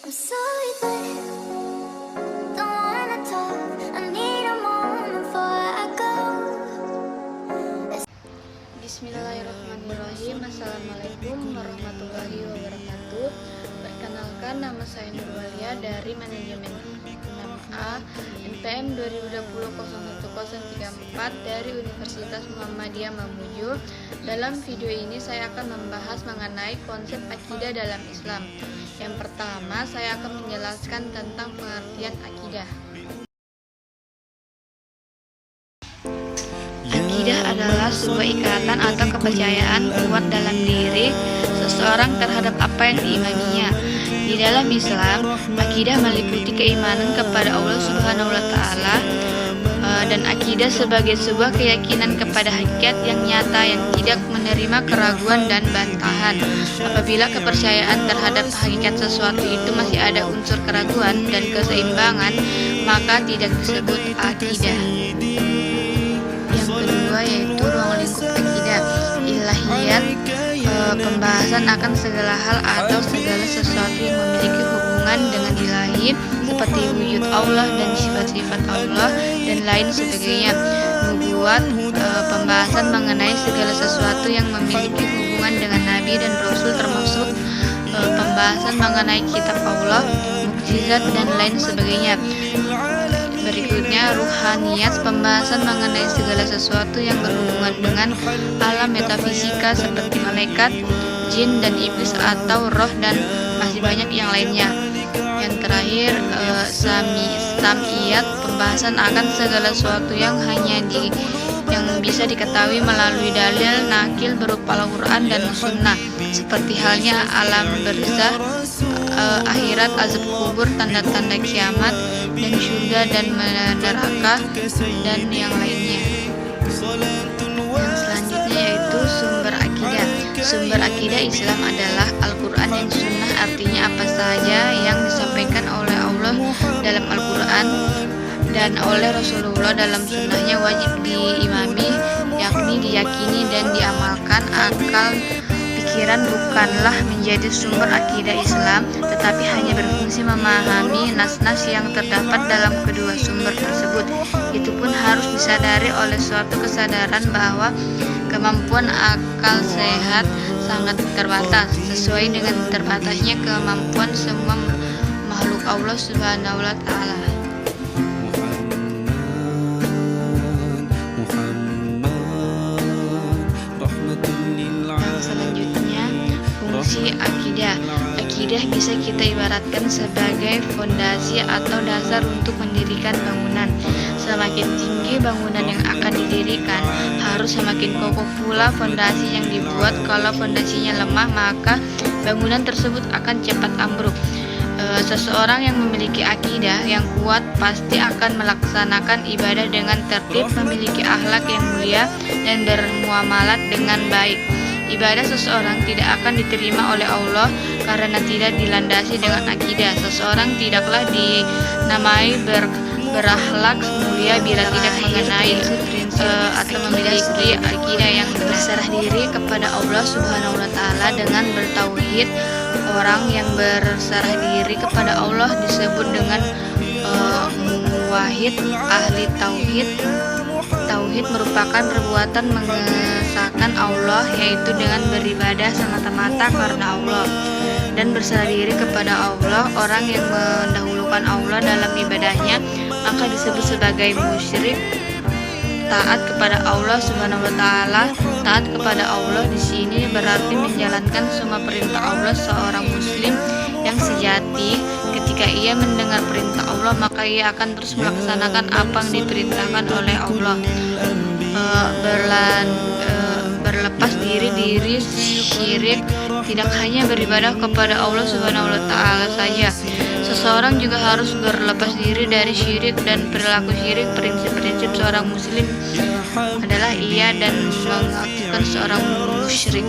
I'm sorry, but don't wanna talk. I need a moment before I go. Bismillahirrahmanirrahim. Assalamualaikum warahmatullahi wabarakatuh. Perkenalkan, nama saya Nurwalia dari Manajemen 6A NPM 2020-01-034 dari Universitas Muhammadiyah Mamuju. Dalam video ini saya akan membahas mengenai konsep akidah dalam Islam. Yang pertama, saya akan menjelaskan tentang pengertian akidah. Akidah adalah sebuah ikatan atau kepercayaan kuat dalam diri seseorang terhadap apa yang diimaninya. Di dalam Islam, akidah meliputi keimanan kepada Allah Subhanahu wa Ta'ala dan akidah sebagai sebuah keyakinan kepada hakikat yang nyata yang tidak menerima keraguan dan bantahan. Apabila kepercayaan terhadap hakikat sesuatu itu masih ada unsur keraguan dan keseimbangan, maka tidak disebut akidah. Kedua yaitu ruang lingkup akidah. Ilahiyat, pembahasan akan segala hal atau segala sesuatu yang memiliki hubungan dengan ilahi seperti wujud Allah dan sifat-sifat Allah dan lain sebagainya. Nubuat, pembahasan mengenai segala sesuatu yang memiliki hubungan dengan Nabi dan Rasul termasuk pembahasan mengenai kitab Allah, mukjizat dan lain sebagainya. Berikutnya ruhaniyat, pembahasan mengenai segala sesuatu yang berhubungan dengan alam metafisika seperti malaikat, jin dan iblis atau roh dan masih banyak yang lainnya. Yang terakhir samiyat, pembahasan akan segala sesuatu yang yang bisa diketahui melalui dalil nakil berupa Al-Quran dan Sunnah, seperti halnya alam barzakh, akhirat, azab kubur, tanda-tanda kiamat, dan surga dan neraka, dan yang lainnya. Yang selanjutnya yaitu sumber akidah. Sumber akidah Islam adalah Al-Quran dan Sunnah, artinya apa saja yang disampaikan oleh Allah dalam Al-Quran dan oleh Rasulullah dalam sunnahnya wajib diimami, yakni diyakini dan diamalkan. Akal pikiran bukanlah menjadi sumber akidah Islam, tetapi hanya berfungsi memahami nas-nas yang terdapat dalam kedua sumber tersebut. Itu pun harus disadari oleh suatu kesadaran bahwa kemampuan akal sehat sangat terbatas, sesuai dengan terbatasnya kemampuan semua makhluk Allah Subhanahu wa Ta'ala. Selanjutnya, fungsi akidah. Akidah bisa kita ibaratkan sebagai fondasi atau dasar untuk mendirikan bangunan. Semakin tinggi bangunan yang akan didirikan, harus semakin kokoh pula fondasi yang dibuat. Kalau fondasinya lemah, maka bangunan tersebut akan cepat ambruk. Seseorang yang memiliki akidah yang kuat pasti akan melaksanakan ibadah dengan tertib, memiliki akhlak yang mulia, dan bermuamalat dengan baik. Ibadah seseorang tidak akan diterima oleh Allah karena tidak dilandasi dengan akidah. Seseorang tidaklah dinamai berakhlak mulia bila tidak mengenai atau memiliki akidah yang berserah diri kepada Allah Subhanahu wa Ta'ala dengan bertauhid. Orang yang berserah diri kepada Allah disebut dengan muwahhid, ahli tauhid. Tauhid merupakan perbuatan mengesahkan Allah, yaitu dengan beribadah semata-mata karena Allah dan berserah diri kepada Allah. Orang yang mendahulukan Allah dalam ibadahnya maka disebut sebagai musyrik. Taat kepada Allah Subhanahu wa Ta'ala. Taat kepada Allah di sini berarti menjalankan semua perintah Allah. Seorang muslim yang sejati ketika ia mendengar perintah Allah, maka ia akan terus melaksanakan apa yang diperintahkan oleh Allah. Berlepas diri syirik, tidak hanya beribadah kepada Allah Subhanahu wa Ta'ala saja. Seseorang juga harus berlepas diri dari syirik dan perilaku syirik. Prinsip-prinsip seorang muslim adalah ia dan mengakukan seorang musyrik.